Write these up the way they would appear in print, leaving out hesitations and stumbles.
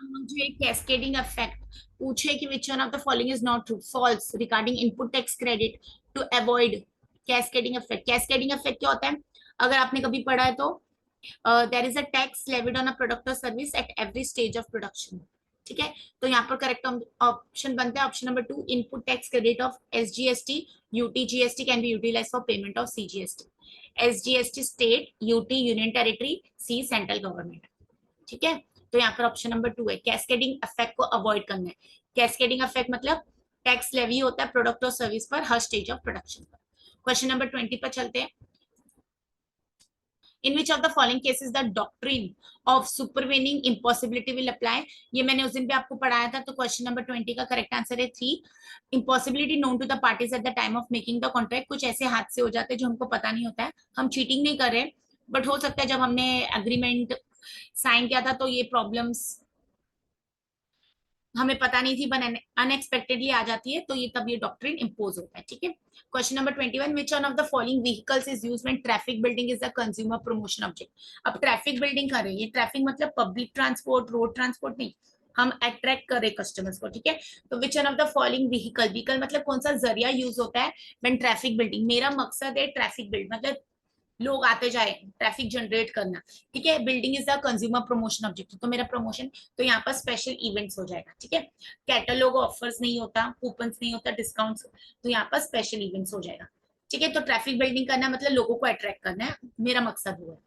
मुझे cascading effect पूछे कि which one of the following is not true, false regarding input tax credit to avoid cascading effect. Cascading effect क्या होता है, अगर आपने कभी पढ़ा है तो there is a tax levied on a product और service at every stage of production. ठीक है, तो यहाँ पर करेक्ट ऑप्शन बनता है option number 2, input tax credit of SGST UT GST can be utilised for payment of CGST. SGST state, UT union territory, C central government. ठीक है, तो यहाँ पर ऑप्शन नंबर 2 है, कैस्केडिंग इफेक्ट को अवॉइड करना है। कैस्केडिंग इफेक्ट मतलब टैक्स लेवी होता है प्रोडक्ट और सर्विस पर हर स्टेज ऑफ प्रोडक्शन पर। क्वेश्चन नंबर 20 पर चलते हैं। In which of the following cases the doctrine of supervening impossibility will apply. ये मैंने उस दिन भी आपको पढ़ाया था, तो क्वेश्चन नंबर 20 का करेक्ट आंसर है 3, impossibility known to the parties at the time of making the contract. कुछ ऐसे हादसे हो जाते हैं जो हमको पता नहीं होता है, हम चीटिंग नहीं कर रहे, बट हो सकता है जब हमने एग्रीमेंट साइन किया था तो ये प्रॉब्लम्स हमें पता नहीं थी, बट अनएक्सपेक्टेडली आ जाती है, तो ये तब ये डॉक्ट्रिन इंपोज होता है। ठीक है, question number 21, which one of the following vehicles is used when traffic building is the consumer promotion object. अब ट्रैफिक बिल्डिंग कर रहे हैं, ये ट्रैफिक मतलब पब्लिक ट्रांसपोर्ट, रोड ट्रांसपोर्ट नहीं, हम अट्रैक्ट कर रहे कस्टमर्स को। ठीक है, तो विच one of the following vehicle, vehicle मतलब कौन सा जरिया यूज होता है व्हेन ट्रैफिक बिल्डिंग। मेरा मकसद है ट्रैफिक बिल्ड मतलब लोग आते जाए, ट्रैफिक जनरेट करना। ठीक है, building is the consumer promotion object, तो मेरा प्रमोशन, तो यहाँ पर स्पेशल इवेंट्स हो जाएगा। ठीक है, कैटलॉग ऑफर्स नहीं होता, कूपन्स नहीं होता, डिस्काउंट्स, तो यहाँ पर स्पेशल इवेंट्स हो जाएगा। ठीक है, तो ट्रैफिक बिल्डिंग करना मतलब लोगों को अट्रैक्ट करना है, मेरा मकसद वो है।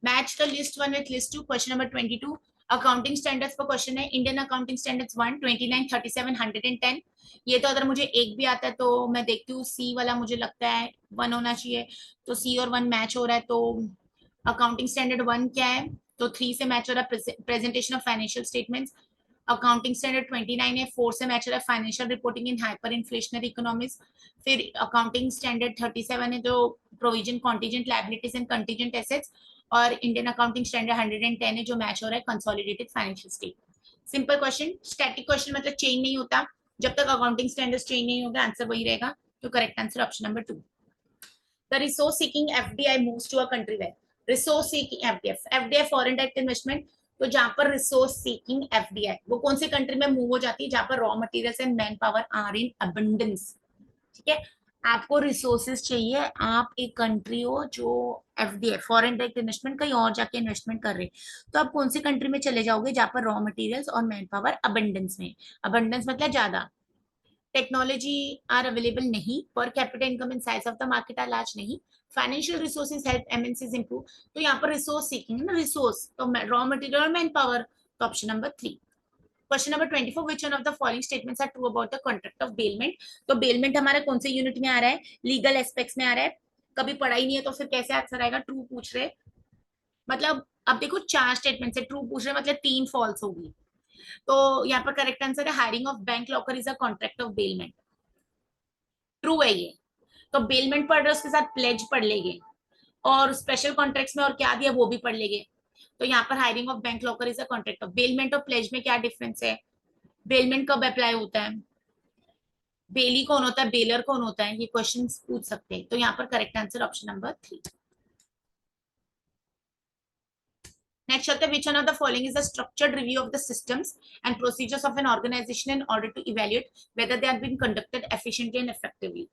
Match the list one with list two. Question number 22, accounting standards का क्वेश्चन है। Indian accounting standards 1, 29, 37, 110। ये तो अगर मुझे एक भी आता है तो मैं देखती हूँ, सी वाला मुझे लगता है 1 होना चाहिए, तो सी और 1 मैच हो रहा है, तो अकाउंटिंग स्टैंडर्ड 1 क्या है, तो 3 से मैच हो रहा है presentation of financial statements. Accounting standard 29 है, 4 से मैच हो रहा है financial reporting in hyper inflationary economies. फिर अकाउंटिंग स्टैंडर्ड 37 है जो provision contingent liabilities and contingent assets, और इंडियन अकाउंटिंग स्टैंडर्ड 110 है जो मैच हो रहा है consolidated financial statement. Simple question, static question मतलब चेंज नहीं होता, जब तक अकाउंटिंग स्टैंडर्ड चेंज नहीं होगा आंसर वही रहेगा, तो correct answer option number 2। The resource seeking FDI moves to a country where, resource seeking FDI, FDI foreign direct investment, तो जहां पर रिसोर्स सीकिंग एफडीआई वो कौन सी कंट्री में मूव हो जाती है, जहां पर raw materials and man power are in abundance. ठीक है, आपको रिसोर्सेज चाहिए, आप एक कंट्री हो जो एफडीआई फॉरेन डायरेक्ट इन्वेस्टमेंट कहीं और जाके इन्वेस्टमेंट कर रहे हैं, तो आप कौन सी कंट्री में चले जाओगे जहां पर रॉ मटेरियल्स और मैन पावर अबंडेंस में। अबंडेंस मतलब ज्यादा, टेक्नोलॉजी आर अवेलेबल नहीं, पर capital income in size of the market are large नहीं, financial resources help MNCs improve, तो यहाँ पर रिसोर्स सीकिंग है ना, रिसोर्स तो रॉ मटेरियल और मैन पावर, तो option number 3। Question number 24, which one of the following statements are true about the contract of bailment. तो बेलमेंट हमारा कौन से यूनिट में आ रहा है, लीगल एस्पेक्ट्स में आ रहा है, कभी पढ़ा ही नहीं है तो फिर कैसे आंसर आएगा, ट्रू पूछ रहे, मतलब अब देखो 4 स्टेटमेंट से ट्रू पूछ रहे मतलब 3 फॉल्स होगी, तो यहाँ पर करेक्ट आंसर है hiring of bank locker is a contract of bailment, true है ये। तो बेलमेंट पढ़ रहे उसके साथ प्लेज पढ़ लेंगे, और स्पेशल कॉन्ट्रैक्ट्स में और क्या दिया वो भी पढ़ लेंगे, तो यहाँ पर hiring of bank locker is a contract of bailment और प्लेज में क्या डिफरेंस है, बेलमेंट कब अप्लाई होता है, बेली कौन होता है, बेलर कौन होता है, ये क्वेश्चन पूछ सकते हैं, तो यहाँ पर correct answer option number 3। Next चलते हैं, which one of the following is the structured review of the systems and procedures of an organisation in order to evaluate whether they are being conducted efficiently and effectively.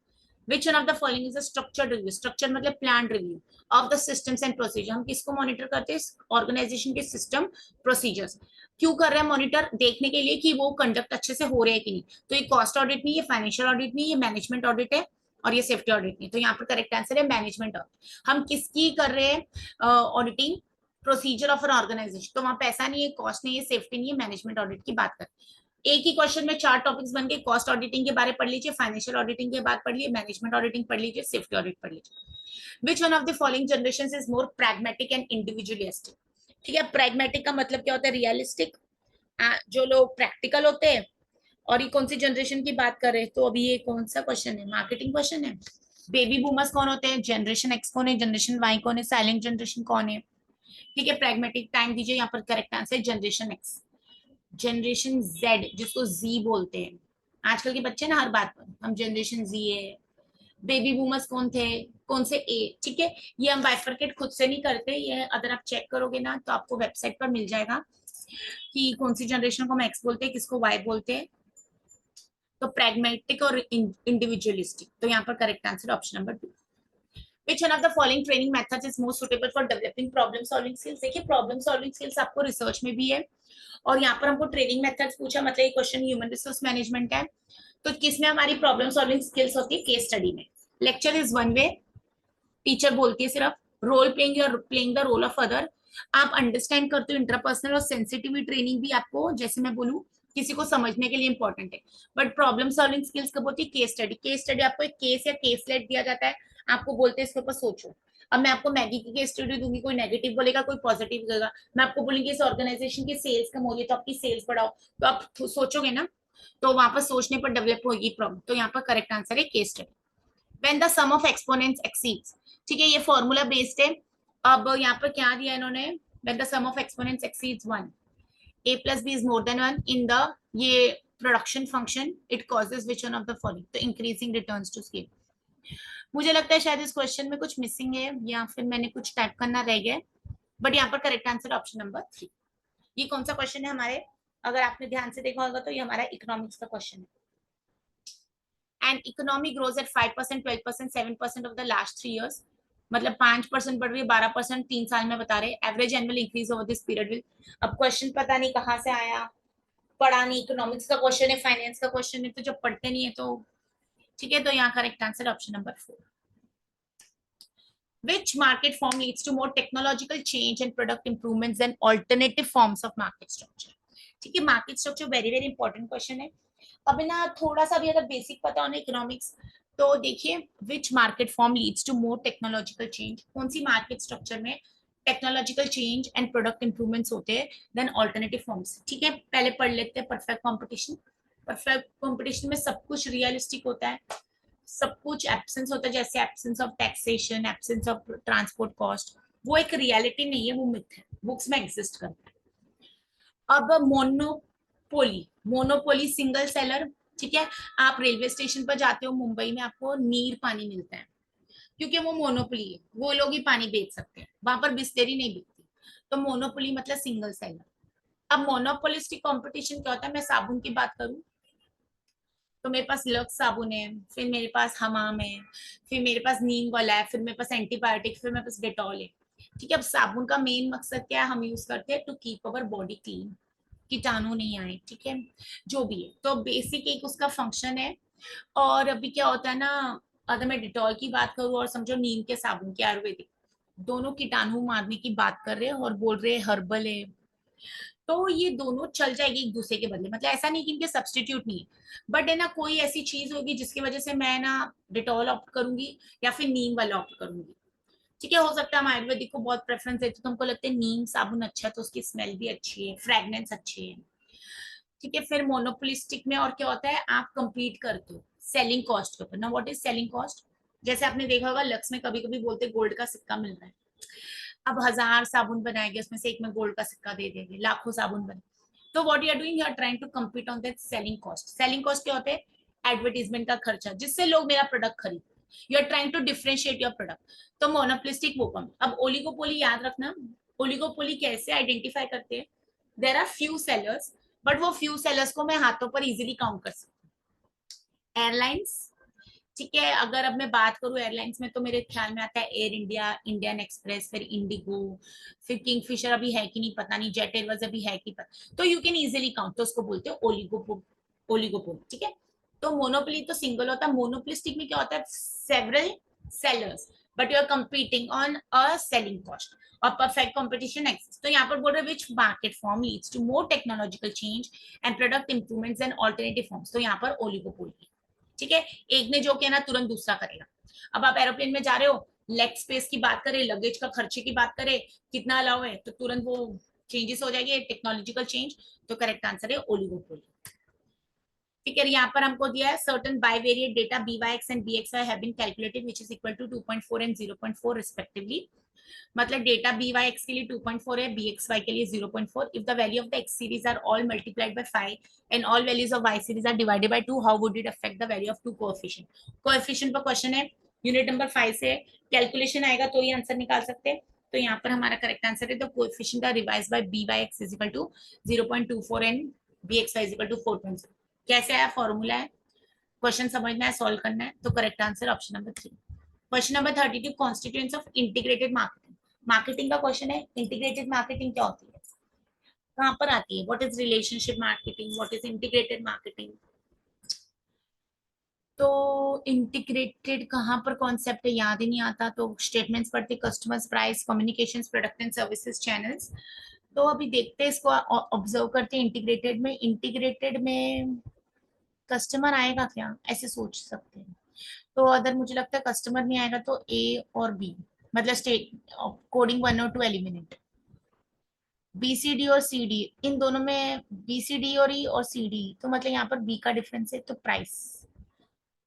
Which one of the following is a structured review? Structure मतलब planned review of the systems and procedure. हम किसको monitor करते हैं, organisation के system procedures. क्यों कर रहे हैं मॉनिटर, देखने के लिए कि वो कंडक्ट अच्छे से हो रहे हैं कि नहीं, तो ये कॉस्ट ऑडिट नहीं, ये फाइनेंशियल ऑडिट नहीं, ये मैनेजमेंट ऑडिट है, और ये सेफ्टी ऑडिट नहीं, तो यहाँ पर करेक्ट आंसर है मैनेजमेंट ऑडिट। हम किसकी कर रहे हैं auditing, procedure of an organisation, तो वहां पैसा नहीं है, कॉस्ट नहीं है, सेफ्टी नहीं है, मैनेजमेंट ऑडिट की बात करते हैं। एक ही क्वेश्चन में 4 टॉपिक्स बन गए, कॉस्ट ऑडिटिंग के बारे पढ़ लीजिए, फाइनेंशियल ऑडिटिंग के बाद पढ़ लीजिए, मैनेजमेंट ऑडिटिंग पढ़ लीजिए, सेफ्टी ऑडिट पढ़ लीजिए। विच one of the following generation is more pragmatic and individualistic. ठीक है, प्रैग्मेटिक का मतलब क्या होता है, रियलिस्टिक, जो लोग प्रैक्टिकल होते हैं, और ये कौन सी जनरेशन की बात कर रहे हैं, तो अभी ये कौन सा क्वेश्चन है, मार्केटिंग क्वेश्चन है। बेबी बूमर्स कौन होते हैं, जनरेशन एक्स कौन है, जनरेशन वाई कौन है, साइलेंट जनरेशन कौन है। ठीक है, प्रैग्मेटिक टाइम दीजिए, यहाँ पर correct answer generation x. Generation Z जिसको जी बोलते हैं, आजकल के बच्चे ना हर बात पर हम जनरेशन जी है। बेबी बूमर्स कौन थे, कौन से ए। ठीक है, ये हम बाइफरकेट खुद से नहीं करते, ये अगर आप चेक करोगे ना तो आपको वेबसाइट पर मिल जाएगा, कि कौन सी जनरेशन को हम एक्स बोलते हैं, किसको वाई बोलते हैं। तो प्रैग्मेटिक और इंडिविजुअलिस्टिक, तो यहाँ पर correct answer option number 2। Which one of the following training methods is most suitable for developing problem solving skills? देखिए प्रॉब्लम सॉल्विंग स्किल्स आपको रिसर्च में भी है, और यहाँ पर हमको ट्रेनिंग मेथड्स पूछा, मतलब ये क्वेश्चन ह्यूमन रिसोर्स मैनेजमेंट है, तो किसमें हमारी प्रॉब्लम सॉल्विंग स्किल्स होती है? केस स्टडी में। Lecture is one way, teacher बोलती है सिर्फ, role playing, your playing the role of other, आप अंडरस्टैंड करते हो इंटरपर्सनल और सेंसिटिव ट्रेनिंग भी आपको, जैसे मैं बोलूँ किसी को समझने के लिए इंपॉर्टेंट है। बट प्रॉब्लम सॉल्विंग स्किल्स कब होती है? Case study. केस स्टडी आपको एक केस या केसलेट दिया जाता है, आपको बोलते हैं इसके ऊपर सोचो। अब मैं आपको मैगी की केस स्टडी दूंगी, कोई नेगेटिव बोलेगा, कोई पॉजिटिव बोलेगा। मैं आपको बोलूंगी इस ऑर्गेनाइजेशन की सेल्स कम हो रही है तो आपकी सेल्स बढ़ाओ, तो आप सोचोगे ना, तो वहां पर सोचने पर डेवलप होगी प्रॉब्लम। तो यहाँ पर करेक्ट आंसर है case study. When the sum of exponents exceeds, ठीक है, ये फॉर्मूला बेस्ड है। अब यहाँ पर क्या दिया इन्होंने? When the sum of exponents exceeds 1, a plus b is more than 1 in the ये production function, it causes which one of the following, तो इंक्रीजिंग रिटर्न्स टू स्केल। मुझे लगता है शायद इस क्वेश्चन में कुछ मिसिंग है, या फिर मैंने कुछ टाइप करना रह गया, बट यहाँ पर करेक्ट आंसर ऑप्शन नंबर 3। ये कौन सा क्वेश्चन है हमारे? अगर आपने ध्यान से देखा होगा तो ये हमारा इकोनॉमिक्स का क्वेश्चन है। And economy grows at 5%, 12%, 7% of the last 3 years, मतलब 5% बढ़ रही है, 12% 3 साल में बता रहे। Average annual increase over this period will, अब क्वेश्चन पता नहीं कहाँ से आया, पढ़ा नहीं, इकोनॉमिक्स का क्वेश्चन है, फाइनेंस का क्वेश्चन है, तो जब पढ़ते नहीं है तो ठीक है। तो यहाँ correct answer option number 4। Which market form leads to more technological change and product improvements than alternative forms of market structure? ठीक है, market structure very very important question है। अभी ना थोड़ा सा भी अगर बेसिक पता हो ना इकोनॉमिक्स, तो देखिए which market form leads to more technological change, कौन सी मार्केट स्ट्रक्चर में technological change and product improvements होते हैं देन ऑल्टरनेटिव फॉर्म्स। ठीक है, पहले पढ़ लेते हैं परफेक्ट कंपटीशन। परफेक्ट कंपटीशन में सब कुछ रियलिस्टिक होता है, सब कुछ एब्सेंस होता है, जैसे absence of taxation, absence of transport cost, वो एक रियलिटी नहीं है, वो मिथ है, बुक्स में एग्जिस्ट करता है। अब मोनोपोली, मोनोपोली सिंगल सेलर, ठीक है, आप रेलवे स्टेशन पर जाते हो मुंबई में, आपको नीर पानी मिलता है क्योंकि वो मोनोपोली है, वो लोग ही पानी बेच सकते हैं, वहां पर बिस्लेरी नहीं बिकती। तो मोनोपोली मतलब सिंगल सेलर। अब मोनोपोलिस्टिक कंपटीशन क्या होता है? मैं साबुन की बात करूं तो मेरे पास लक्स साबुन है, फिर मेरे पास हमाम है, फिर मेरे पास नीम वाला है, फिर मेरे पास एंटीबायोटिक, फिर मेरे पास डेटॉल है। ठीक है, अब साबुन का मेन मकसद क्या है? हम यूज करते हैं to keep our body clean, कीटाणु नहीं आए, ठीक है, जो भी है। तो बेसिक एक उसका फंक्शन है। और अभी क्या होता है ना, अगर मैं डिटॉल की बात करूँ और समझो नीम के साबुन की, आयुर्वेदिक, दोनों कीटाणु मारने की बात कर रहे हैं और बोल रहे हैं हर्बल है, तो ये दोनों चल जाएगी एक दूसरे के बदले, मतलब ऐसा नहीं कि इनके सब्सटीट्यूट नहीं है, बट है ना कोई ऐसी चीज होगी जिसकी वजह से मैं ना डिटॉल ऑप्ट करूंगी या फिर नीम वाला ऑप्ट करूंगी। ठीक है, हो सकता है हम आयुर्वेदिक को बहुत प्रेफरेंस देते तो हमको लगता है नीम साबुन अच्छा है, तो उसकी स्मेल भी अच्छी है, फ्रेग्रेंस अच्छी है। ठीक है, फिर मोनोपोलिस्टिक में और क्या होता है? आप कंपीट करते हो सेलिंग कॉस्ट के ऊपर ना। What is selling cost? जैसे आपने देखा होगा लक्स में कभी कभी बोलते गोल्ड का सिक्का मिल रहा है, अब 1000 साबुन बनाएंगे, उसमें से एक में गोल्ड का सिक्का दे देंगे, लाखों साबुन बने। तो what you are doing, you are trying to compete on that selling cost. Selling cost क्या होते हैं? एडवर्टीजमेंट का खर्चा, जिससे लोग मेरा प्रोडक्ट खरीदते। You are trying to differentiate your product. तो मोनोपोलिस्टिक वो कम। अब ओलिगोपोली याद रखना, ओलिगोपोली कैसे आइडेंटिफाई करते हैं? There are few sellers, but वो फ्यू सेलर्स को मैं हाथों पर इजिली काउंट कर सकती हूँ। एयरलाइंस, ठीक है, अगर अब मैं बात करूं एयरलाइंस में तो मेरे ख्याल में आता है एयर इंडिया, इंडियन एक्सप्रेस, फिर इंडिगो, फिर किंगफिशर अभी है कि नहीं पता नहीं, जेट एयरवेज अभी है कि पता, तो यू कैन इजिली काउंट, तो उसको बोलते हैं ओलिगोपोल। ओलिगोपोल, ठीक है। तो मोनोपोली तो सिंगल होता है, मोनोपोलिस्टिक में क्या होता है? Several sellers, but you are competing on a selling cost, और परफेक्ट कंपटीशन एक्सिस्ट। तो यहाँ पर बोल रहे which market form leads to more technological change and product improvements and alternative forms, तो यहाँ पर ओलिगोपोल। ठीक है, एक ने जो किया ना तुरंत दूसरा करेगा। अब आप एरोप्लेन में जा रहे हो, लेग स्पेस की बात करें, लगेज का खर्चे की बात करें, कितना अलाउ है, तो तुरंत वो चेंजेस हो जाएंगे, टेक्नोलॉजिकल चेंज। तो करेक्ट आंसर है ओलिगोपोली। ठीक है, यहाँ पर हमको दिया है certain bivariate data BYX and BXY have been calculated which is equal to 2.4 and 0.4 respectively. मतलब डेटा BYX के लिए 2.4 है, BXY के लिए 0.4। If the value of the X series are all multiplied by 5 and all values of Y series are divided by 2, how would it affect the value of two coefficient? Coefficient पर question है, unit number 5 से calculation आएगा तो ये answer निकाल सकते हैं। तो यहाँ पर हमारा करेक्ट आंसर है the coefficient are revised by b by x is equal to 0.24 and bxy is equal to 4.0। कैसे आया, फॉर्मूला है, क्वेश्चन समझना है, सॉल्व करना है। तो correct answer option number 3। Question number 32 constituents of integrated marketing. Marketing का क्वेश्चन है, इंटीग्रेटेड मार्केटिंग क्या होती है, कहाँ पर आती है, what is relationship marketing, what is integrated marketing. तो इंटीग्रेटेड कहाँ पर कॉन्सेप्ट है, याद ही नहीं आता, तो स्टेटमेंट्स पढ़ते, customers, price, communications, product and services, channels. तो अभी देखते हैं इसको, ऑब्जर्व करते हैं। इंटीग्रेटेड में कस्टमर आएगा क्या, ऐसे सोच सकते हैं। तो अगर मुझे लगता है कस्टमर नहीं आएगा तो ए और बी, मतलब स्टेट कोडिंग 1 और 2 एलिमिनेट। बी सी डी और सी डी, इन दोनों में बी सी डी और ई और सी डी, तो मतलब यहाँ पर बी का डिफरेंस है, तो प्राइस,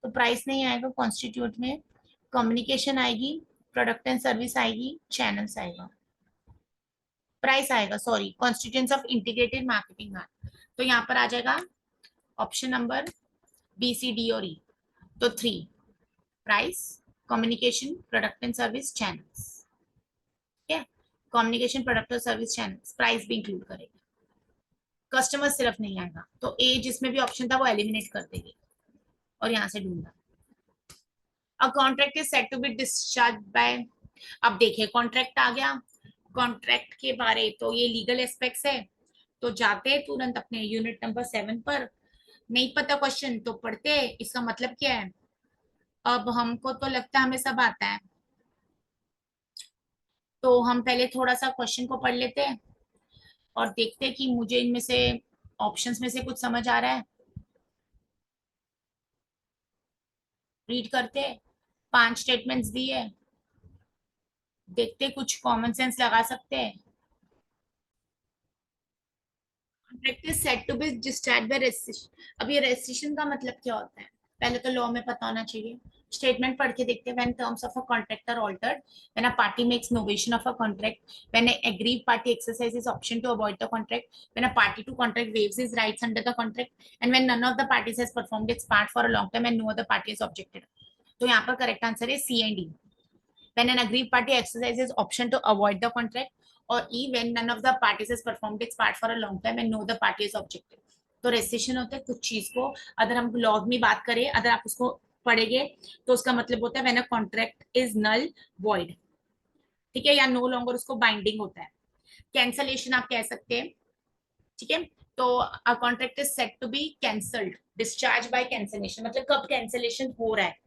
तो प्राइस नहीं आएगा कॉन्स्टिट्यूट में। कम्युनिकेशन आएगी, प्रोडक्ट एंड सर्विस आएगी, चैनल्स आएगा, प्राइस आएगा, sorry, constituents of integrated marketing. तो यहाँ पर आ जाएगा option number B C D और ई। तो 3, price, communication, product and service, channels. ठीक है, कम्युनिकेशन, प्रोडक्ट और सर्विस, चैनल्स, प्राइस भी इंक्लूड करेगा, कस्टमर सिर्फ नहीं आएगा। तो ए जिसमें भी ऑप्शन था वो एलिमिनेट कर देंगे और यहाँ से ढूंढना। A contract is said to be discharge by, अब देखिए कॉन्ट्रैक्ट आ गया, कॉन्ट्रैक्ट के बारे, तो ये लीगल एस्पेक्ट्स है, तो जाते हैं तुरंत अपने यूनिट नंबर 7 पर। नहीं पता क्वेश्चन तो पढ़ते हैं, इसका मतलब क्या है। अब हमको तो लगता है हमें सब आता है, तो हम पहले थोड़ा सा क्वेश्चन को पढ़ लेते हैं और देखते हैं कि मुझे इनमें से ऑप्शंस में से कुछ समझ आ रहा है। रीड करते हैं, 5 स्टेटमेंट्स दिए, देखते हैं कुछ कॉमन सेंस लगा सकते हैं। Contract is said to be discharge by restriction. अब ये रेस्ट्रिक्शन का मतलब क्या होता है, पहले तो लॉ में पता होना चाहिए। स्टेटमेंट पढ़ के देखते हैं। When terms of a contract are altered, when a party makes novation of a contract, when a agreed party exercises option to avoid the contract, when a party to contract waives his rights under the contract, and when none of the parties has performed its part for a long time and no other party has objected. तो यहाँ पर correct answer है C and D. When an aggrieved party exercises option to avoid the contract, or E, when none of the parties has performed its part for a long time and no the party is objective। तो restriction होता है कुछ चीज को, अगर हम log में बात करें, अगर आप उसको पढ़ेंगे तो उसका मतलब होता है when a contract is null void, ठीक है, या नो लॉन्गर उसको बाइंडिंग होता है। कैंसलेशन आप कह सकते हैं, ठीक है। तो a contract is said to be cancelled, discharge by cancellation, मतलब कब कैंसलेशन हो रहा है।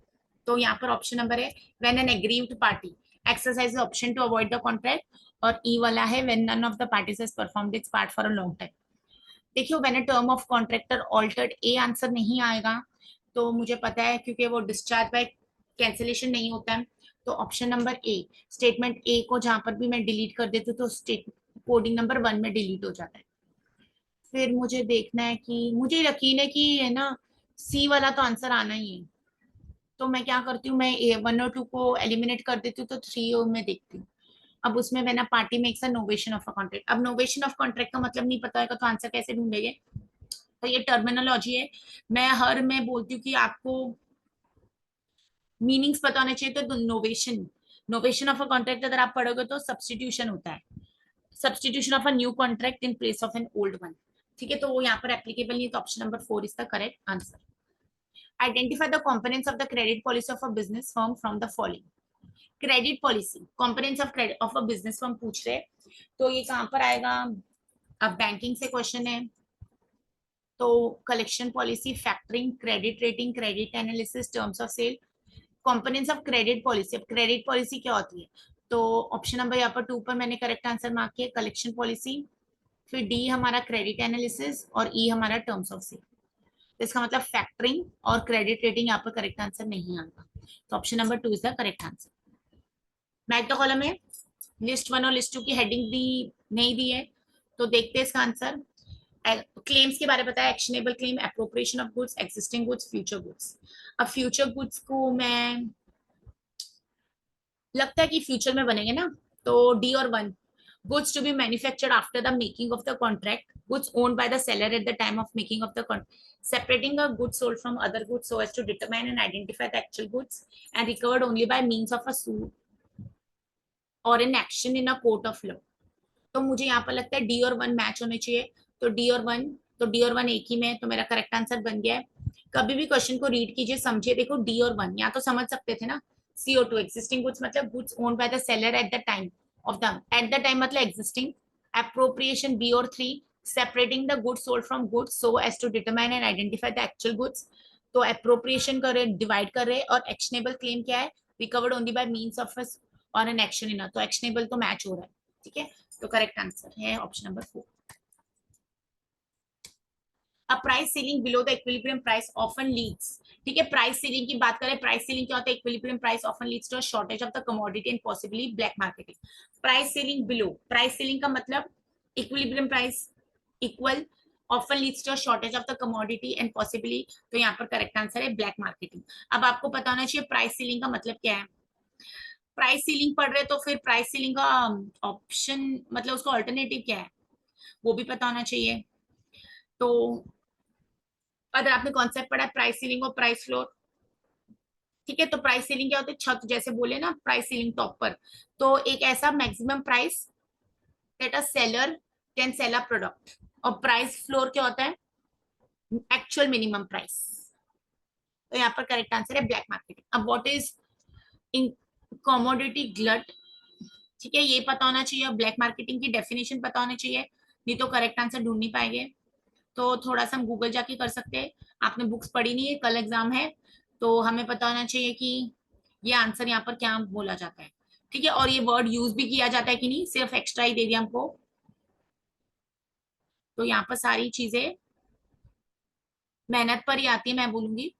तो यहाँ पर ऑप्शन नंबर है when an aggrieved party exercise option to avoid the contract, और ई वाला है when none of the parties has performed its part for a long time. देखियो when a term of contractor altered, A answer नहीं आएगा, तो मुझे पता है क्योंकि वो डिस्चार्ज बाय कैंसिलेशन नहीं होता है। तो option number A, statement A को जहां पर भी मैं डिलीट कर देती हूँ तो स्टेट कोडिंग नंबर 1 में डिलीट हो जाता है। फिर मुझे देखना है कि मुझे यकीन है कि है ना, सी वाला तो आंसर आना ही है। तो मैं क्या करती हूँ, मैं ए 1 और 2 को एलिमिनेट कर देती हूँ, तो 3 में देखती हूँ। अब उसमें मैंने party makes a novation of a contract, अब नोवेशन ऑफ कॉन्ट्रैक्ट का मतलब नहीं पता होगा तो आंसर कैसे ढूंढेंगे। तो ये टर्मिनोलॉजी है, मैं हर में बोलती हूँ कि आपको मीनिंग्स पता होने चाहिए। तो novation, novation of a contract अगर आप पढ़ोगे तो सब्सटीट्यूशन होता है, substitution of a new contract in place of an old one, ठीक है। तो वो यहाँ पर एप्लीकेबल नहीं है, तो option number 4 is the correct answer. Identify the components of the credit policy of a business firm from the following. Credit policy, components of credit of a business firm पूछ रहे, तो ये कहाँ पर आएगा। अब बैंकिंग से क्वेश्चन है, तो collection policy, factoring, credit rating, credit analysis, terms of sale, components of credit policy. अब क्रेडिट पॉलिसी क्या होती है, तो ऑप्शन नंबर यहाँ पर 2 पर मैंने करेक्ट आंसर मार्क किया, कलेक्शन पॉलिसी। फिर डी हमारा क्रेडिट एनालिसिस और ई हमारा टर्म्स ऑफ सेल। इसका मतलब फैक्टरिंग और क्रेडिट रेटिंग यहाँ पर करेक्ट आंसर नहीं आएगा, तो option number 2 is the correct answer. Math the column में लिस्ट 1 और लिस्ट 2 की हेडिंग दी नहीं दी है, तो देखते हैं इसका आंसर। क्लेम्स के बारे में बताया, actionable claim, appropriation of goods, existing goods, future goods. अब फ्यूचर गुड्स को मैं लगता है कि फ्यूचर में बनेंगे ना, तो डी और 1, goods to be manufactured after the making of the contract, goods owned by the seller at the time of making of the contract, separating a goods sold from other goods so as to determine and identify the actual goods, and recovered only by means of a suit और an action in a court of law. तो मुझे यहाँ पर लगता है D और one match होने चाहिए, तो डी और वन, तो डी और वन एक ही में है, तो मेरा करेक्ट आंसर बन गया है। कभी भी क्वेश्चन को रीड कीजिए, समझिए, देखो डी और वन या तो समझ सकते थे ना, CO2 एक्जिस्टिंग गुड्स मतलब goods owned by the seller at the time of the, at the time मतलब एक्जिस्टिंग, एप्रोप्रिएशन बी और three, separating the goods sold from goods so as to determine and identify the actual goods. तो appropriation कर रहे, divide कर रहे, और actionable claim क्या है, recovered only by means of और एन एक्शन इन, तो एक्शनेबल तो मैच हो रहा है, ठीक है। तो करेक्ट आंसर है option number 4। A price ceiling below the equilibrium price often Leeds, ठीक है, प्राइस सीलिंग की बात करें, प्राइस सीलिंग क्या होता है, equilibrium price often leads to a shortage of the commodity and possibly black marketing. Price ceiling below, price ceiling का मतलब equilibrium price equal, often leads to a shortage of the commodity and possibly, तो यहाँ पर correct answer है black marketing. अब आपको पता होना चाहिए प्राइस सीलिंग का मतलब क्या है। प्राइस सीलिंग पढ़ रहे तो फिर प्राइस सीलिंग का ऑप्शन मतलब उसका ऑल्टरनेटिव क्या है वो भी पता होना चाहिए। तो अगर आपने कॉन्सेप्ट पढ़ा है प्राइस सीलिंग और प्राइस फ्लोर, ठीक है, तो प्राइस सीलिंग क्या होता है, छत जैसे बोले ना, प्राइस सीलिंग टॉप पर, तो एक ऐसा maximum price that a seller can sell a product, और प्राइस फ्लोर क्या होता है, एक्चुअल मिनिमम प्राइस। तो यहाँ पर करेक्ट आंसर है ब्लैक मार्केटिंग। अब what is in commodity glut, ठीक है, ये पता होना चाहिए, और ब्लैक मार्केटिंग की डेफिनेशन पता होनी चाहिए, नहीं तो करेक्ट आंसर ढूंढ नहीं पाएंगे। तो थोड़ा सा हम गूगल जाके कर सकते हैं, आपने बुक्स पढ़ी नहीं है, कल एग्जाम है, तो हमें पता होना चाहिए कि ये आंसर यहाँ पर क्या बोला जाता है, ठीक है, और ये वर्ड यूज भी किया जाता है कि नहीं, सिर्फ एक्स्ट्रा ही दे दिया हमको। तो यहाँ पर सारी चीजें मेहनत पर ही आती है, मैं बोलूंगी।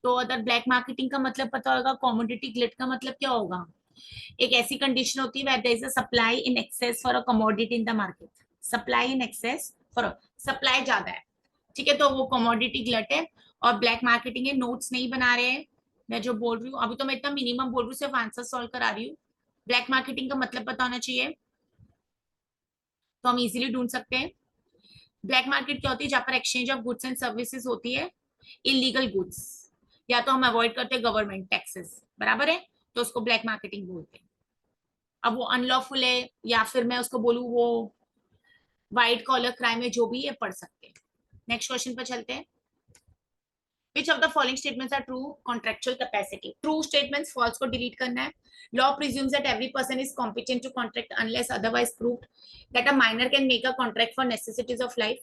तो अगर ब्लैक मार्केटिंग का मतलब पता होगा, कॉमोडिटी ग्लिट का मतलब क्या होगा, एक ऐसी कंडीशन होती है where there is a supply in excess for a commodity in the market, supply in excess for, supply ज्यादा है, ठीक है, तो वो कमोडिटी ग्लट है। और ब्लैक मार्केटिंग है, नोट्स नहीं बना रहे हैं, मैं जो बोल रही हूँ अभी तो मैं इतना मिनिमम बोल रही हूँ, सिर्फ आंसर सॉल्व करा रही हूँ। ब्लैक मार्केटिंग का मतलब पता होना चाहिए, तो हम इजीली ढूंढ सकते हैं। ब्लैक मार्केट क्या होती है, जहां पर exchange of goods and services होती है, इलीगल गुड्स, या तो हम अवॉइड करते हैं गवर्नमेंट टैक्सेस, बराबर है, तो उसको ब्लैक मार्केटिंग बोलते हैं। अब वो अनलॉफुल है या फिर मैं उसको बोलूँ वो व्हाइट कॉलर क्राइम है, जो भी ये पढ़ सकते हैं। नेक्स्ट क्वेश्चन पर चलते हैं। Which of the following statements are true contractual capacity? True statements, false को delete करना है। Law presumes that every person is competent to contract unless otherwise proved. That a minor can make a contract for necessities of life.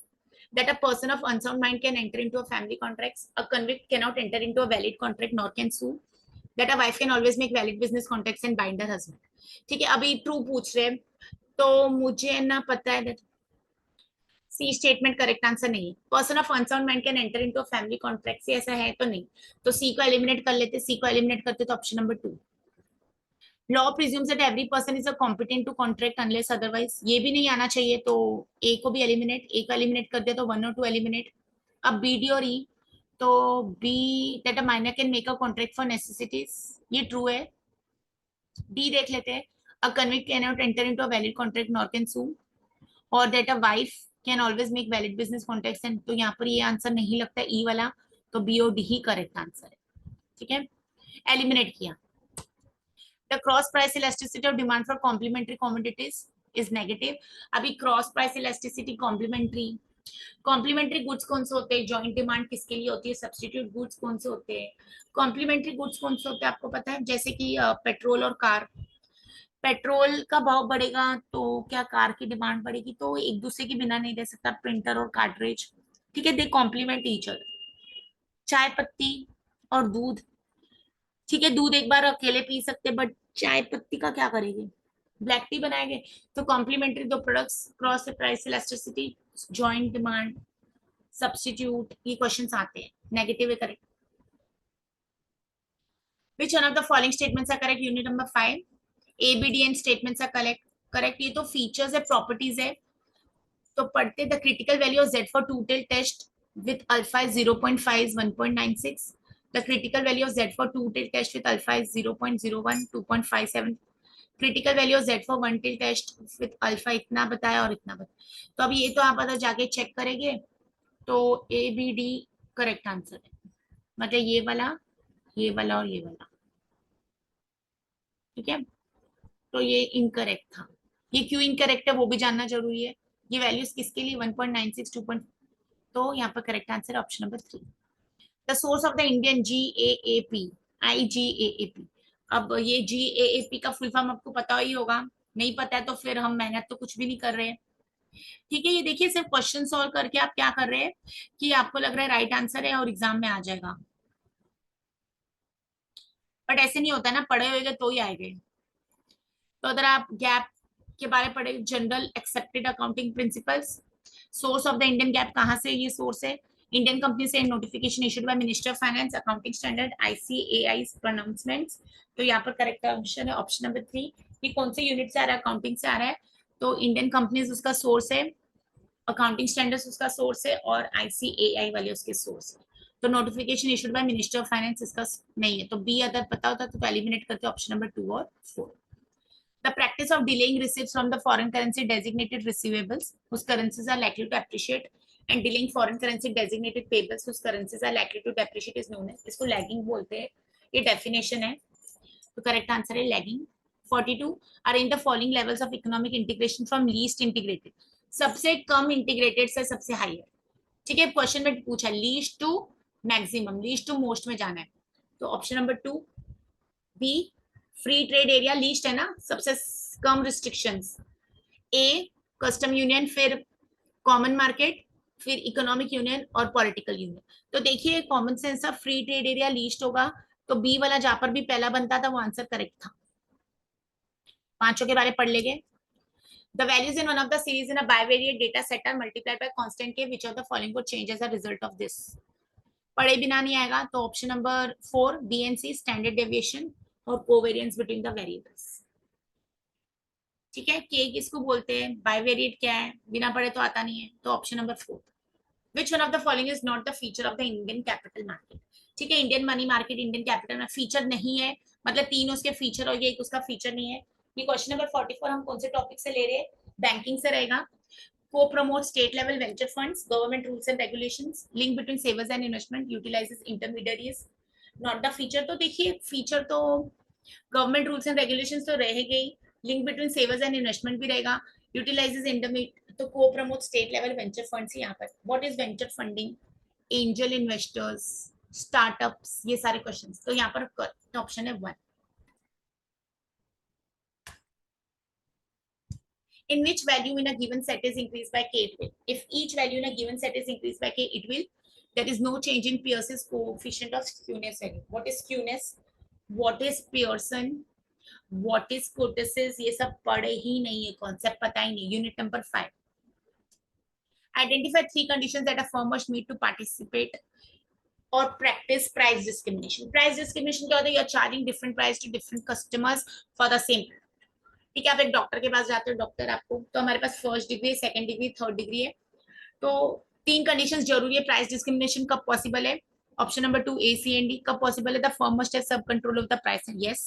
That a person of unsound mind can enter into a family contract. A convict cannot enter into a valid contract nor can sue. That a wife can always make valid business contracts and bind her husband. ठीक है, अभी true पूछ रहे हैं, तो मुझे ना पता है सी स्टेटमेंट करेक्ट आंसर नहीं है। Person of unsound mind can enter into family contract, से ऐसा है तो नहीं, तो सी को एलिमिनेट कर लेते, सी को एलिमिनेट करते तो option number 2। Law presumes that every person is a competent to contract unless otherwise, ये भी नहीं आना चाहिए, तो ए को भी एलिमिनेट, ए को एलिमिनेट कर दे तो 1 और 2 एलिमिनेट। अब बी डी और ई, तो B that a minor can make a contract for necessities, ये ट्रू है। डी देख लेते हैं, a convict can not enter into a valid contract nor can sue, और that a wife can always make valid business contact and, तो यहाँ पर ये आंसर नहीं लगता ई वाला, तो बी और डी ही करेक्ट आंसर है, ठीक है, एलिमिनेट किया। The cross price elasticity of demand for complementary commodities is negative. अभी cross price elasticity complementary, complementary goods कौन से होते हैं, जॉइंट डिमांड किसके लिए होती है, सब्सटीट्यूट गुड्स कौन से होते हैं, कॉम्प्लीमेंट्री गुड्स कौन से होते हैं आपको पता है, जैसे कि पेट्रोल और कार, पेट्रोल का भाव बढ़ेगा तो क्या कार की डिमांड बढ़ेगी, तो एक दूसरे के बिना नहीं दे सकता, प्रिंटर और कार्ट्रिज, ठीक है, दे कॉम्प्लीमेंट ईच अदर। चाय पत्ती और दूध, ठीक है, दूध एक बार अकेले पी सकते बट चाय पत्ती का क्या करेंगे, ब्लैक टी बनाएंगे, तो कॉम्प्लीमेंट्री दो products, cross price elasticity, joint demand, substitute, ये क्वेश्चंस आते हैं, नेगेटिव है correct. Which one of the following statements are correct, unit number 5, A B D N statements are correct, correct, ये तो features है, प्रॉपर्टीज है, तो पढ़ते the critical value of Z for two tail test with alpha is 0.5 is 1.96, the critical value of Z for two till test with alpha is 0.01 2.57, critical value of Z for one till test with alpha इतना बताया और इतना बताया, तो अब ये तो आप अगर जाके चेक करेंगे तो A B D correct answer है, मतलब ये वाला, ये वाला और ये वाला, ठीक है। तो ये इनकरेक्ट था। ये क्यों इनकरेक्ट है वो भी जानना जरूरी है। ये वैल्यूज किसके लिए 1.96 2. तो यहाँ पर correct answer option number 3। The source of the Indian GAAP, IGAAP। अब ये GAAP का फुल फॉर्म आपको पता ही होगा, नहीं पता है तो फिर हम मेहनत तो कुछ भी नहीं कर रहे हैं। ठीक है, ये देखिए सिर्फ क्वेश्चन सॉल्व करके आप क्या कर रहे हैं कि आपको लग रहा है राइट आंसर है और एग्जाम में आ जाएगा, बट ऐसे नहीं होता ना, पढ़े होंगे तो ही आएंगे। तो अगर आप गैप के बारे में पढ़े, general accepted accounting principles, source of the Indian gap कहाँ से ये सोर्स है, इंडियन कंपनी से notification issued by minister of finance, accounting standard, ICAI pronouncements. तो यहाँ पर करेक्ट ऑप्शन है ऑप्शन नंबर 3। ये कौन से यूनिट से आ रहा है, अकाउंटिंग से आ रहा है, तो इंडियन कंपनीज उसका सोर्स है, अकाउंटिंग स्टैंडर्ड्स उसका सोर्स है और ICAI वाले उसके सोर्स है। तो notification issued by minister of finance इसका नहीं है, तो बी अगर पता होता तो एलिमिनेट करते ऑप्शन नंबर 2 और 4। The practice of delaying receipts from the foreign currency designated receivables whose currencies are likely to appreciate and delaying foreign currency designated payables whose currencies are likely to depreciate is known as, इसको lagging बोलते हैं, ये definition है। तो correct answer है lagging। 42 arrange the following levels of economic integration from least integrated, सबसे कम integrated से सबसे higher। ठीक है, क्वेश्चन में पूछा least to maximum, least to most में जाना है, तो option number 2 B free trade area, least है ना, सबसे कम रिस्ट्रिक्शंस। ए कस्टम यूनियन, फिर कॉमन मार्केट, फिर इकोनॉमिक यूनियन और पॉलिटिकल यूनियन। तो देखिए common sense of free trade area least होगा, तो बी वाला जहां पर भी पहला बनता था वो आंसर करेक्ट था। पांचों के बारे पढ़ लेंगे। The values in one of the series in a bivariate data set are multiplied by constant k. Which of the following would change as a result of this? पढ़े बिना नहीं आएगा, तो option number 4 BNC standard deviation और covariance between the variables. ठीक है, के किसको बोलते हैं, बाइवेरिएट क्या है, बिना पढ़े तो आता नहीं है, तो option number 4। Which one of the following is not the feature of the Indian capital market. ठीक है, Indian money market Indian capital में फीचर नहीं है, मतलब 3 उसके फीचर हो गए, एक उसका फीचर नहीं है। ये क्वेश्चन नंबर 44 हम कौन से टॉपिक से ले रहे हैं, बैंकिंग से रहेगा। Co-promote state level venture funds, government rules and regulations, link between savers and investment, utilizes intermediaries, not the feature। तो देखिए फीचर तो गवर्नमेंट रूल्स एंड रेगुलेशंस तो रह गई, लिंक बिटवीन सेवर्स एंड इन्वेस्टमेंट भी रहेगा, यूटिलाइजेस इंटरमीडिएट, तो को promote state level venture funds. यहाँ पर what is venture funding, angel investors, startups, ये सारे क्वेश्चंस, तो यहाँ पर ऑप्शन है 1। In which value in a given set is increased by k, it will. If each value in a given set is increased by k, it will. There is no change in Pearson's coefficient of skewness value. What is skewness? What is Pearson? What is kurtosis? ये सब पढ़े ही नहीं है, concept पता ही नहीं। Unit number 5। Identify 3 conditions that a firm must meet to participate or practice price discrimination. Price discrimination क्या होता है, you are charging different price to different customers for the same product। ठीक है, आप एक डॉक्टर के पास जाते हो, डॉक्टर आपको, तो हमारे पास first degree, second degree, third degree है, तो 3 कंडीशंस जरूरी है। प्राइस डिस्क्रिमिनेशन कब पॉसिबल है, ऑप्शन नंबर 2 ACND। कब पॉसिबल है, the firm must have some control of the price, yes.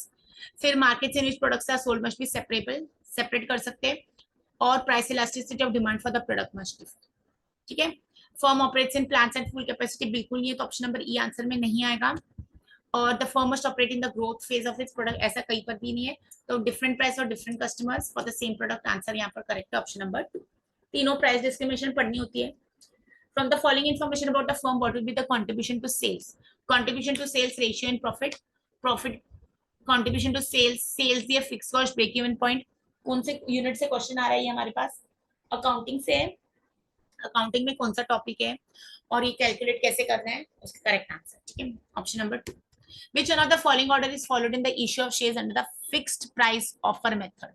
फिर markets in which products are sold must be separable, separate कर सकते हैं, और price elasticity of demand for the product must be. ठीक है, firm operates in plants and full capacity, बिल्कुल नहीं है, तो ऑप्शन नंबर ई आंसर में नहीं आएगा। और the firm must operate in the growth phase of its product, ऐसा कहीं पर भी नहीं है, तो डिफरेंट प्राइस और different customers for the same product, answer यहाँ पर करेक्ट है ऑप्शन नंबर 2। तीनों प्राइस डिस्क्रिमिनेशन पढ़नी होती है। From the following information about the firm, what will be the contribution to sales, contribution to sales ratio and profit, profit contribution to sales, sales दिया, fixed cost, break even point. कौन से unit से question आ रहा है हमारे पास, accounting से है, accounting में कौन सा टॉपिक है और ये कैलकुलेट कैसे करना है, उसका करेक्ट आंसर। ठीक है, option number 2। Which one of the following order is followed in the issue of shares under the fixed price offer method?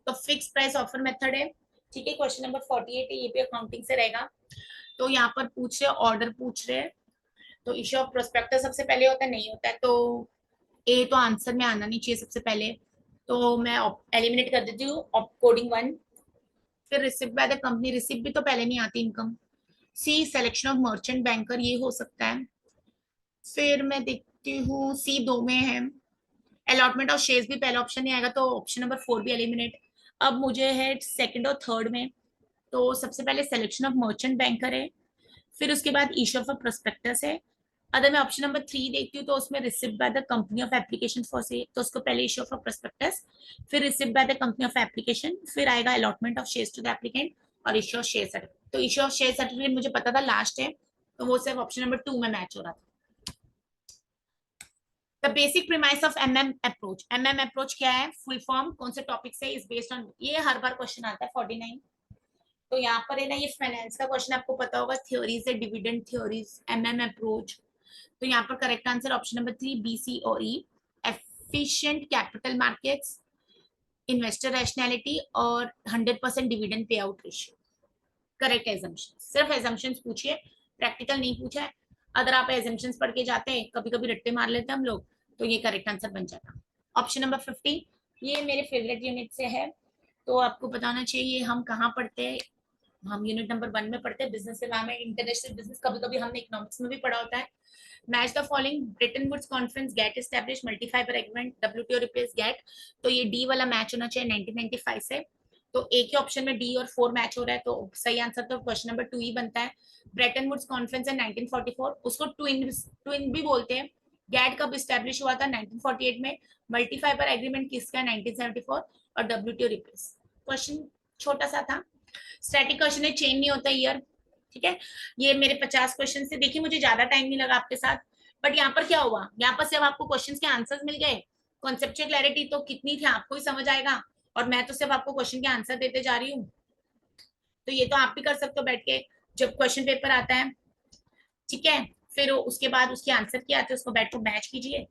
तो फिक्स प्राइस ऑफर मेथड है। ठीक है, क्वेश्चन नंबर 48 है, ये भी अकाउंटिंग से रहेगा। तो यहाँ पर पूछ रहे ऑर्डर पूछ रहे, तो इश्यू ऑफ प्रोस्पेक्टस सबसे पहले होता है, नहीं होता है, तो ए तो आंसर में आना नहीं चाहिए सबसे पहले, तो मैं एलिमिनेट कर देती हूँ कोडिंग 1। फिर receipt by the company, receipt भी तो पहले नहीं आती income. C selection of merchant banker, ये हो सकता है। फिर मैं देखती हूँ सी 2 में है, अलॉटमेंट ऑफ शेयर्स भी पहला ऑप्शन नहीं आएगा, तो ऑप्शन नंबर 4 भी एलिमिनेट। अब मुझे है सेकंड और थर्ड में, तो सबसे पहले सिलेक्शन ऑफ मर्चेंट बैंकर है, फिर उसके बाद इश्यू ऑफ प्रोस्पेक्टस है, अगर मैं ऑप्शन नंबर 3 देखती हूँ तो उसमें received by the company of application for से, तो उसको पहले इश्यू ऑफ प्रोस्पेक्टस, फिर received by the company of application, फिर आएगा allotment of shares to the applicant और इश्यू ऑफ शेयर सर्टिफिकेट। तो इश्यू ऑफ शेयर सर्टिफिकेट मुझे पता था लास्ट है, तो वो सिर्फ ऑप्शन नंबर 2 में मैच हो रहा था। The basic premise of MM approach, MM approach क्या है, फुल फॉर्म कौन से टॉपिक से, इज बेस्ड ऑन, ये हर बार क्वेश्चन आता है 49। तो यहाँ पर है ना, ये फाइनेंस का क्वेश्चन आपको पता होगा, थ्योरीज है, डिविडेंड थ्योरीज, एमएम अप्रोच। तो यहाँ पर correct answer option number 3 B, C और E. Efficient capital markets, investor rationality और 100% dividend pay out ratio. Correct assumption, सिर्फ एजम्पशंस पूछिए, प्रैक्टिकल नहीं पूछा है। अगर आप एजम्पशंस पढ़ के जाते हैं, कभी कभी रट्टे मार लेते हैं हम लोग, तो ये करेक्ट आंसर बन जाता। ऑप्शन नंबर 50, ये मेरे फेवरेट यूनिट से है, तो आपको बताना चाहिए हम कहाँ पढ़ते हैं। हम यूनिट नंबर 1 में पढ़ते हैं, बिजनेस एनवायरनमेंट, इंटरनेशनल बिजनेस, कभी कभी हमने इकोनॉमिक्स में भी पढ़ा होता है। Match the following, Bretton Woods conference, GATT establish, multifibre agreement, WTO replace GATT. तो ये डी वाला मैच होना चाहिए 1995 से। तो एक ही ऑप्शन में डी और 4 मैच हो रहा है, तो सही आंसर तो क्वेश्चन नंबर 2 ही बनता है। ब्रेटन वुड्स कॉन्फ्रेंस है 1944, उसको ट्विन भी बोलते हैं। गैट कब स्टैब्लिश हुआ था, 1948 में। मल्टीफाइबर एग्रीमेंट किसका, 1974। और डब्ल्यूटीओ रिप्लेस। क्वेश्चन छोटा सा था, स्टैटिक क्वेश्चन है, चेंज नहीं होता ईयर, ठीक है। ये मेरे 50 क्वेश्चन से, देखिए मुझे ज्यादा टाइम नहीं लगा आपके साथ, बट यहाँ पर क्या हुआ, यहाँ पर सिर्फ आपको क्वेश्चंस के आंसर्स मिल गए। कॉन्सेप्चुअल क्लैरिटी तो कितनी थी आपको ही समझ आएगा, और मैं तो सिर्फ आपको क्वेश्चन के आंसर देते जा रही हूँ। तो ये तो आप भी कर सकते हो बैठ के, जब क्वेश्चन पेपर आता है, ठीक है, फिर उसके बाद उसके आंसर क्या आते हैं, उसको बैठ कर मैच कीजिए,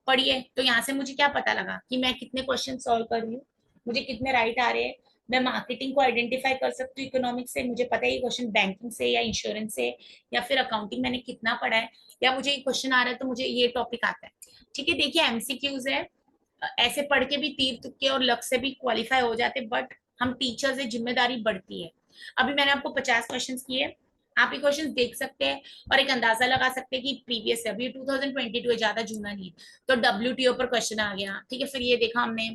पढ़िए। तो यहाँ से मुझे क्या पता लगा कि मैं कितने क्वेश्चन सॉल्व कर रही हूँ, मुझे कितने राइट आ रहे हैं। मैं मार्केटिंग को आइडेंटिफाई कर सकती हूँ इकोनॉमिक्स से, मुझे पता है ये क्वेश्चन बैंकिंग से या इंश्योरेंस से या फिर अकाउंटिंग मैंने कितना पढ़ा है, या मुझे ये क्वेश्चन आ रहा है तो मुझे ये टॉपिक आता है, ठीक है। देखिए एमसीक्यूज है, ऐसे पढ़ के भी तीर तुक्के और लक से भी क्वालिफाई हो जाते, बट हम टीचर से जिम्मेदारी बढ़ती है। अभी मैंने आपको 50 क्वेश्चन किए, आप ये क्वेश्चन देख सकते हैं और एक अंदाजा लगा सकते हैं कि प्रीवियस है, अभी 2022 है, ज्यादा जूना नहीं है। तो डब्ल्यूटीओ पर क्वेश्चन आ गया, ठीक है, फिर ये देखा हमने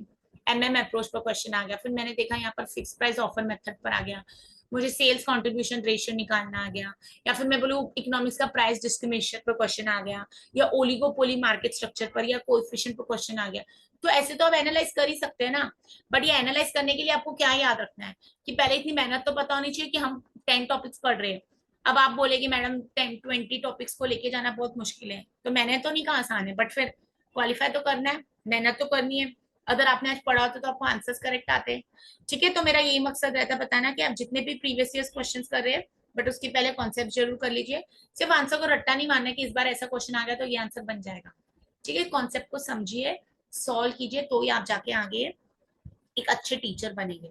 एमएम अप्रोच पर क्वेश्चन आ गया, फिर मैंने देखा यहाँ पर फिक्स प्राइस ऑफर मेथड पर आ गया, मुझे सेल्स कंट्रीब्यूशन रेशियो निकालना आ गया, या फिर मैं बोलूँ इकोनॉमिक्स का प्राइस डिस्क्रिमिनेशन पर क्वेश्चन आ गया, या ओलिगोपोली मार्केट स्ट्रक्चर पर या कोएफिशिएंट पर क्वेश्चन आ गया। तो ऐसे तो आप एनालाइज कर ही सकते हैं ना, बट ये एनालाइज करने के लिए आपको क्या याद रखना है कि पहले इतनी मेहनत तो पता होनी चाहिए कि हम 10 टॉपिक्स पढ़ रहे हैं। अब आप बोलेगी मैडम 10-20 टॉपिक्स को लेके जाना बहुत मुश्किल है, तो मैंने तो नहीं कहा आसान है, बट फिर क्वालिफाई तो करना है, मेहनत तो करनी है। अगर आपने आज पढ़ा होता तो आपको आंसर्स करेक्ट आते, ठीक है। तो मेरा यही मकसद रहता है बताना कि आप जितने भी प्रीवियस ईयर क्वेश्चंस कर रहे हैं, बट उसके पहले कॉन्सेप्ट जरूर कर लीजिए। सिर्फ आंसर को रट्टा नहीं मानना कि इस बार ऐसा क्वेश्चन आ गया तो ये आंसर बन जाएगा, ठीक है। कॉन्सेप्ट को समझिए, सॉल्व कीजिए, तो ही आप जाके आगे एक अच्छे टीचर बनेंगे।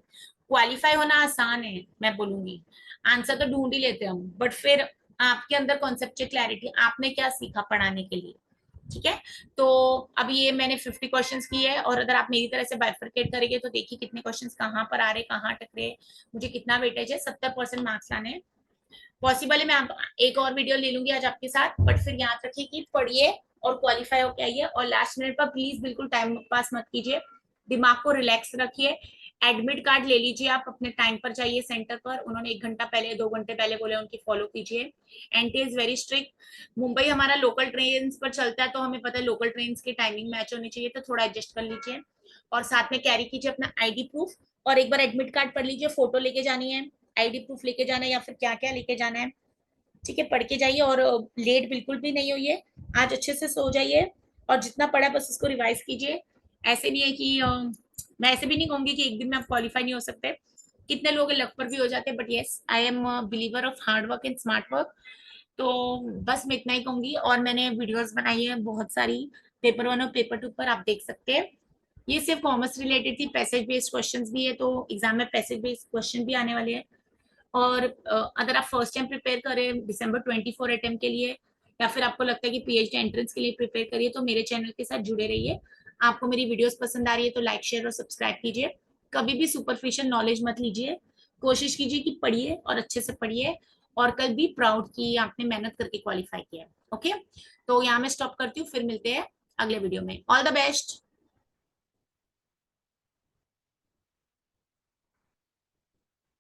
क्वालिफाई होना आसान है, मैं बोलूंगी, आंसर तो ढूंढ ही लेते हम, बट फिर आपके अंदर कॉन्सेप्चुअल क्लैरिटी, आपने क्या सीखा पढ़ाने के लिए, ठीक है। तो अब ये मैंने 50 क्वेश्चंस किए है, और अगर आप मेरी तरह से बाइफरकेट करेंगे तो देखिए कितने क्वेश्चंस कहाँ पर आ रहे, कहाँ अटक रहे, मुझे कितना वेटेज है, 70% मार्क्स लाने हैं। पॉसिबल है मैं आप एक और वीडियो ले लूंगी आज आपके साथ, बट फिर याद रखिए कि पढ़िए और क्वालिफाई होके आइए, और लास्ट मिनट पर प्लीज बिल्कुल टाइम पास मत कीजिए, दिमाग को रिलैक्स रखिए। एडमिट कार्ड ले लीजिए, आप अपने टाइम पर जाइए सेंटर पर, उन्होंने 1 घंटा पहले 2 घंटे पहले बोले, उनकी फॉलो कीजिए। NT is very strict. Mumbai हमारा लोकल ट्रेन पर चलता है, तो हमें पता है लोकल ट्रेन की टाइमिंग मैच होनी चाहिए, तो थोड़ा एडजस्ट कर लीजिए, और साथ में कैरी कीजिए अपना आईडी प्रूफ, और एक बार एडमिट कार्ड पढ़ लीजिए, फोटो लेके जानी है, आईडी प्रूफ लेके जाना है, या फिर क्या क्या लेके जाना है, ठीक है। पढ़ के जाइए, और लेट बिल्कुल भी नहीं होइए, आज अच्छे से सो जाइए, और जितना पढ़ा बस उसको रिवाइज कीजिए। ऐसे नहीं है कि मैं ऐसे भी नहीं कहूंगी कि एक दिन में आप क्वालिफाई नहीं हो सकते, कितने लोग लक पर भी हो जाते हैं, but yes I am believer of hard work and smart work. तो बस मैं इतना ही कहूंगी, और मैंने वीडियोस बनाई है बहुत सारी, पेपर 1 और पेपर 2 पर आप देख सकते हैं। ये सिर्फ कॉमर्स रिलेटेड थी, पैसेज बेस्ड क्वेश्चंस भी है, तो एग्जाम में पैसेज बेस्ड क्वेश्चन भी आने वाले हैं। और अगर आप फर्स्ट टाइम प्रिपेयर करें दिसंबर 24 अटेम्प्ट के लिए, या फिर आपको लगता है कि पीएचडी एंट्रेंस के लिए प्रिपेयर करिए, तो मेरे चैनल के साथ जुड़े रहिए। आपको मेरी वीडियोस पसंद आ रही है तो लाइक शेयर और सब्सक्राइब कीजिए। कभी भी सुपरफिशियल नॉलेज मत लीजिए, कोशिश कीजिए कि पढ़िए और अच्छे से पढ़िए, और कल भी प्राउड की आपने मेहनत करके क्वालिफाई किया। ओके, तो यहाँ मैं स्टॉप करती हूँ, फिर मिलते हैं अगले वीडियो में। All the best.